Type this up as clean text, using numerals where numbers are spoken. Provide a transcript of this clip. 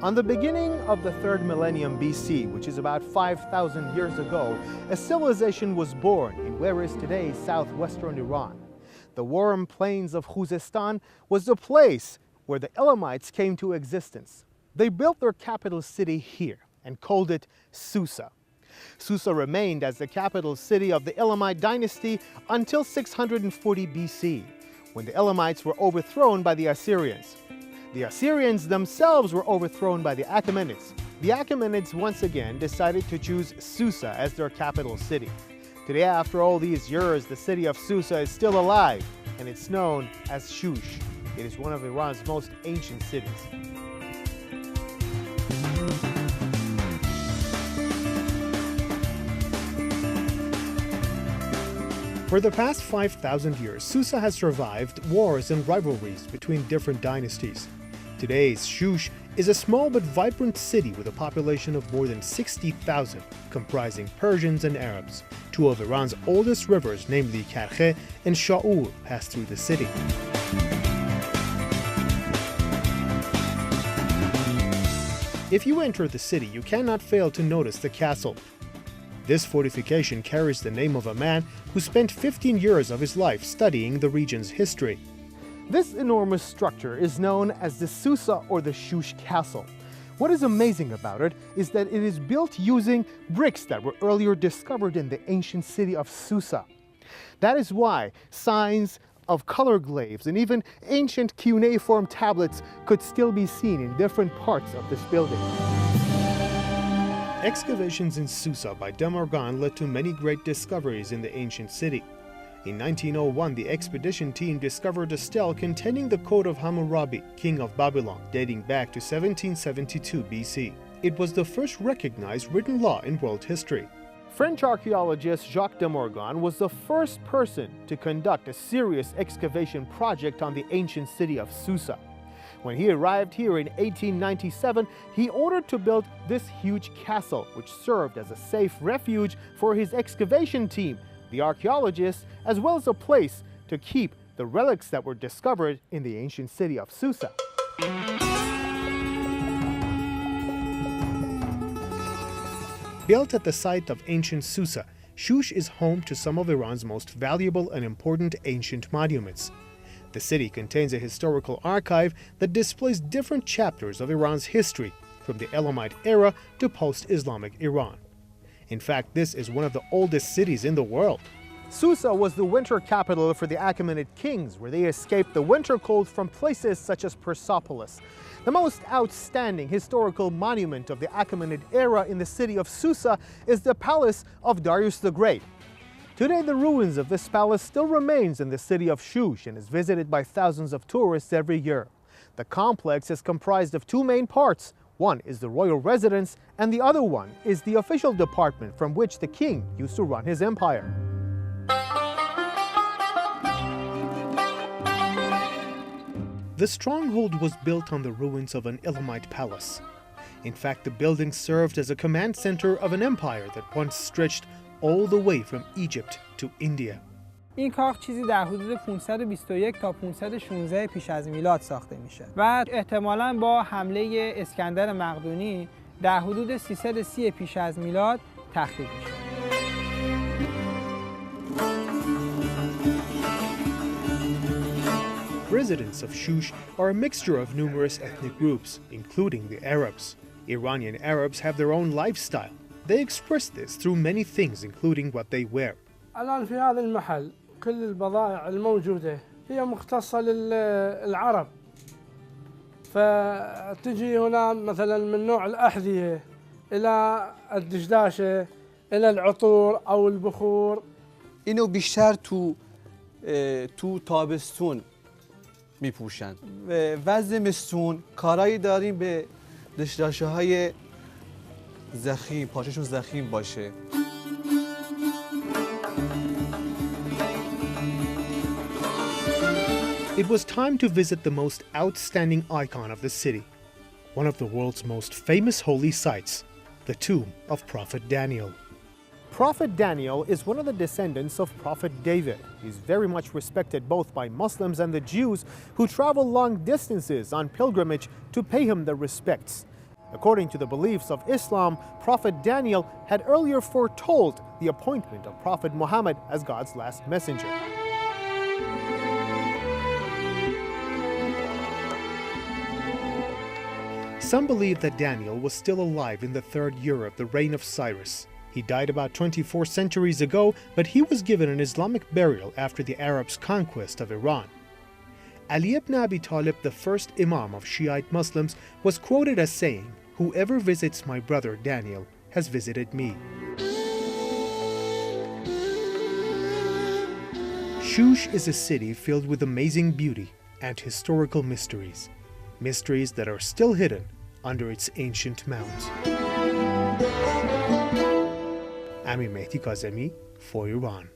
On the beginning of the 3rd millennium BC, which is about 5,000 years ago, a civilization was born in where is today southwestern Iran. The warm plains of Khuzestan was the place where the Elamites came to existence. They built their capital city here and called it Susa. Susa remained as the capital city of the Elamite dynasty until 640 BC, when the Elamites were overthrown by the Assyrians. The Assyrians themselves were overthrown by the Achaemenids. The Achaemenids once again decided to choose Susa as their capital city. Today, after all these years, the city of Susa is still alive, and it's known as Shūsh. It is one of Iran's most ancient cities. For the past 5,000 years, Susa has survived wars and rivalries between different dynasties. Today's Shūsh is a small but vibrant city with a population of more than 60,000, comprising Persians and Arabs. Two of Iran's oldest rivers, namely Karkhe and Sha'ur, pass through the city. If you enter the city, you cannot fail to notice the castle. This fortification carries the name of a man who spent 15 years of his life studying the region's history. This enormous structure is known as the Susa or the Shush Castle. What is amazing about it is that it is built using bricks that were earlier discovered in the ancient city of Susa. That is why signs of color glaives and even ancient cuneiform tablets could still be seen in different parts of this building. Excavations in Susa by Demirgan led to many great discoveries in the ancient city. In 1901, the expedition team discovered a stele containing the Code of Hammurabi, king of Babylon, dating back to 1772 BC. It was the first recognized written law in world history. French archaeologist Jacques Demirgan was the first person to conduct a serious excavation project on the ancient city of Susa. When he arrived here in 1897, he ordered to build this huge castle, which served as a safe refuge for his excavation team, the archaeologists, as well as a place to keep the relics that were discovered in the ancient city of Susa. Built at the site of ancient Susa, Shūsh is home to some of Iran's most valuable and important ancient monuments. The city contains a historical archive that displays different chapters of Iran's history, from the Elamite era to post-Islamic Iran. In fact, this is one of the oldest cities in the world. Susa was the winter capital for the Achaemenid kings, where they escaped the winter cold from places such as Persepolis. The most outstanding historical monument of the Achaemenid era in the city of Susa is the palace of Darius the Great. Today, the ruins of this palace still remains in the city of Shūsh and is visited by thousands of tourists every year. The complex is comprised of two main parts. One is the royal residence, and the other one is the official department from which the king used to run his empire. The stronghold was built on the ruins of an Elamite palace. In fact, the building served as a command center of an empire that once stretched all the way from Egypt to India. این کاخ چیزی در حدود 521 تا 516 پیش از میلاد ساخته میشه و احتمالاً با حمله اسکندر مقدونی در حدود 330 پیش از میلاد تخریب میشه. Residents of Shūsh are a mixture of numerous ethnic groups, including the Arabs. Iranian Arabs have their own lifestyle. They express this through many things, including what they wear. الآن في هذا المحل كل البضائع الموجودة هي مختصة للعرب. فتجي هنا مثلا من نوع الأحذية إلى الدشداشة إلى العطور أو البخور. اینو بیشتر تو تابستون میپوشن. و زمستون کارایی داریم به دشداشه های زخیم، پاششون زخیم باشه. It was time to visit the most outstanding icon of the city, one of the world's most famous holy sites, the tomb of Prophet Daniel. Prophet Daniel is one of the descendants of Prophet David. He's very much respected both by Muslims and the Jews who travel long distances on pilgrimage to pay him their respects. According to the beliefs of Islam, Prophet Daniel had earlier foretold the appointment of Prophet Muhammad as God's last messenger. Some believe that Daniel was still alive in the 3rd year of the reign of Cyrus. He died about 24 centuries ago, but he was given an Islamic burial after the Arabs' conquest of Iran. Ali ibn Abi Talib, the first Imam of Shiite Muslims, was quoted as saying, "Whoever visits my brother Daniel has visited me." Shūsh is a city filled with amazing beauty and historical mysteries. Mysteries that are still hidden under its ancient mounds. I'm Mehdi Kazemi for Iran.